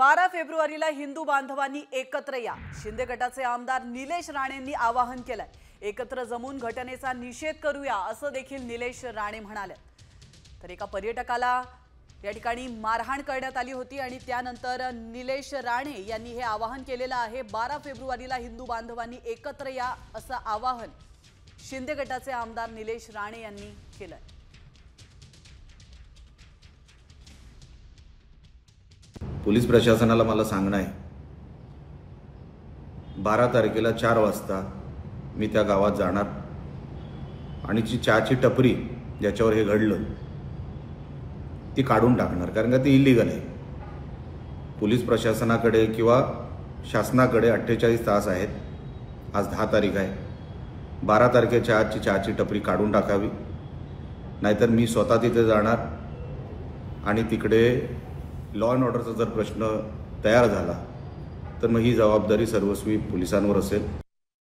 12 फेब्रुवारीला हिंदू बांधवांनी एकत्र या, शिंदे गटाचे आमदार निलेश राणेंनी आवाहन केलंय। एकत्र जमून घटनेचा निषेध करूया असं देखील निलेश राणे म्हणाले। तर एका पर्यटकाला या ठिकाणी मारहाण करण्यात आली होती आणि त्यानंतर निलेश राणे यांनी हे आवाहन केलेलं आहे। 12 फेब्रुवारीला हिंदू बांधवांनी एकत्र या असं आवाहन शिंदे गटाचे आमदार निलेश राणे यांनी केलंय। पोलीस प्रशासनाला मला सांगणं आहे, 12 तारखेला 4 वाजता मी त्या गावात जाणार आणि जी चहाची टपरी ज्याच्यावर हे घडलं ती काढून टाकणार, कारण का ती इल्लीगल आहे। पोलीस प्रशासनाकडे किंवा शासनाकडे 48 तास आहेत। आज 10 तारीख आहे। 12 तारखेच्या आजची चहाची टपरी काढून टाकावी, नाहीतर मी स्वतः तिथे जाणार आणि तिकडे लॉ अँड ऑर्डरचा जर प्रश्न तयार झाला तर मग ही जबाबदारी सर्वस्वी पोलिसांवर असेल।